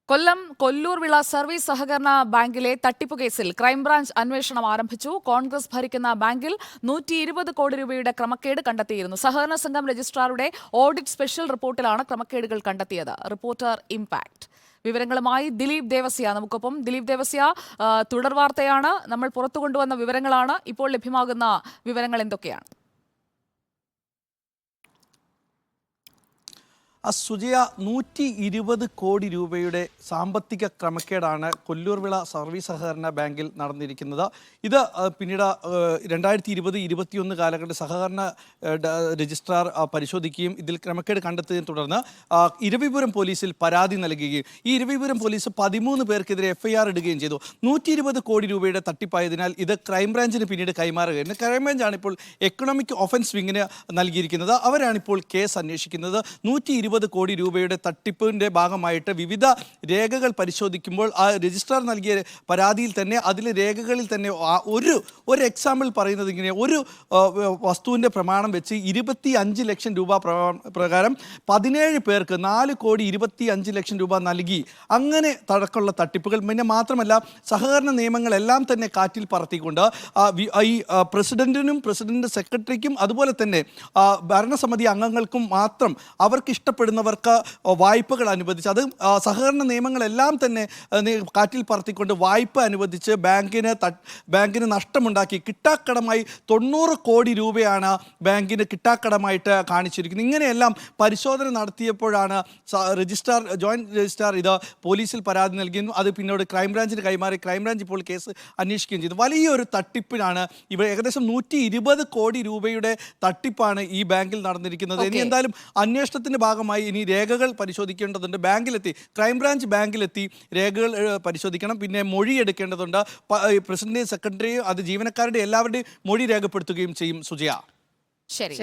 കൊല്ലം Kollurvila service സഹകരണ ബാങ്കിലെ തട്ടിപ്പ് കേസിൽ ക്രൈംബ്രാഞ്ച് അന്വേഷണം ആരംഭിച്ചു. കോൺഗ്രസ് ഭരിക്കുന്ന ബാങ്കിൽ 120 കോടി രൂപയുടെ ക്രമക്കേട് കണ്ടെത്തിയിരുന്നു. സഹകരണ സംഘം രജിസ്ട്രാറുടെ ഓഡിറ്റ് സ്പെഷ്യൽ റിപ്പോർട്ടിലാണ് ക്രമക്കേടുകൾ കണ്ടെത്തിയത്. റിപ്പോർട്ടർ ഇംപാക്ട് വിവരങ്ങളുമായി ദിലീപ് ദേവസ്യ നമുക്കൊപ്പം. ദിലീപ് ദേവസ്യ, തുടർവാർത്തയാണ്. നമ്മൾ പുറത്തു കൊണ്ടുവന്ന വിവരങ്ങളാണ്. ഇപ്പോൾ ലഭ്യമാകുന്ന വിവരങ്ങൾ എന്തൊക്കെയാണ്? സുജയ, 120 കോടി രൂപയുടെ സാമ്പത്തിക ക്രമക്കേടാണ് കൊല്ലൂർവിള സർവീസ് സഹകരണ ബാങ്കിൽ നടന്നിരിക്കുന്നത്. ഇത് പിന്നീട് 2020-21 കാലഘട്ട സഹകരണ രജിസ്ട്രാർ പരിശോധിക്കുകയും ഇതിൽ ക്രമക്കേട് കണ്ടെത്തിയതിനെ തുടർന്ന് ഇരവിപുരം പോലീസിൽ പരാതി നൽകുകയും ഈ ഇരവിപുരം പോലീസ് 13 പേർക്കെതിരെ FIR ഇടുകയും ചെയ്തു. 120 കോടി രൂപയുടെ തട്ടിപ്പായതിനാൽ ഇത് ക്രൈംബ്രാഞ്ചിന് പിന്നീട് കൈമാറുകയായിരുന്നു. ക്രൈംബ്രാഞ്ചാണ് ഇപ്പോൾ എക്കണോമിക് ഒഫൻസ് വിങ്ങിന് നൽകിയിരിക്കുന്നത്. അവരാണിപ്പോൾ കേസ് അന്വേഷിക്കുന്നത്. 120 കോടി രൂപയുടെ തട്ടിപ്പിൻ്റെ ഭാഗമായിട്ട് വിവിധ രേഖകൾ പരിശോധിക്കുമ്പോൾ ആ രജിസ്ട്രാർ നൽകിയ പരാതിയിൽ തന്നെ അതിലെ രേഖകളിൽ തന്നെ ഒരു എക്സാമ്പിൾ പറയുന്നത് ഇങ്ങനെ: ഒരു വസ്തുവിൻ്റെ പ്രമാണം വെച്ച് 25 ലക്ഷം രൂപ പ്രകാരം 17 പേർക്ക് 4,25 ലക്ഷം രൂപ നൽകി. അങ്ങനെ തടക്കമുള്ള തട്ടിപ്പുകൾ. പിന്നെ മാത്രമല്ല, സഹകരണ നിയമങ്ങളെല്ലാം തന്നെ കാറ്റിൽ പറത്തിക്കൊണ്ട് ഈ പ്രസിഡന്റിനും പ്രസിഡന്റ് സെക്രട്ടറിക്കും അതുപോലെ തന്നെ ഭരണസമിതി അംഗങ്ങൾക്കും മാത്രം അവർക്ക് ഇഷ്ടപ്പെടുന്നവർക്ക് വായ്പകൾ അനുവദിച്ച്, അത് സഹകരണ നിയമങ്ങളെല്ലാം തന്നെ കാറ്റിൽ പറത്തിക്കൊണ്ട് വായ്പ അനുവദിച്ച് ബാങ്കിന് നഷ്ടമുണ്ടാക്കി കിട്ടാക്കടമായി 90 കോടി രൂപയാണ് ബാങ്കിന് കിട്ടാക്കടമായിട്ട് കാണിച്ചിരിക്കുന്നത്. ഇങ്ങനെയെല്ലാം പരിശോധന നടത്തിയപ്പോഴാണ് ജോയിന്റ് രജിസ്ട്രാർ ഇത് പോലീസിൽ പരാതി നൽകിയെന്നും അത് പിന്നീട് ക്രൈംബ്രാഞ്ചിന് കൈമാറി. ക്രൈംബ്രാഞ്ച് ഇപ്പോൾ കേസ് അന്വേഷിക്കുകയും ചെയ്തു. വലിയൊരു തട്ടിപ്പിനാണ് ഇവ. ഏകദേശം 120 കോടി രൂപയുടെ തട്ടിപ്പാണ് ഈ ബാങ്കിൽ നടന്നിരിക്കുന്നത്. ഇനി എന്തായാലും അന്വേഷണത്തിന്റെ ഭാഗമായി ഇനി രേഖകൾ പരിശോധിക്കേണ്ടതുണ്ട്. ബാങ്കിലെത്തി, ക്രൈംബ്രാഞ്ച് ബാങ്കിലെത്തി രേഖകൾ പരിശോധിക്കണം. പിന്നെ മൊഴി എടുക്കേണ്ടതുണ്ട്. പ്രസിഡന്റിന്റെയും സെക്രട്ടറിയും അത് ജീവനക്കാരുടെ എല്ലാവരുടെയും മൊഴി രേഖപ്പെടുത്തുകയും ചെയ്യും. സുജയ, ശരി.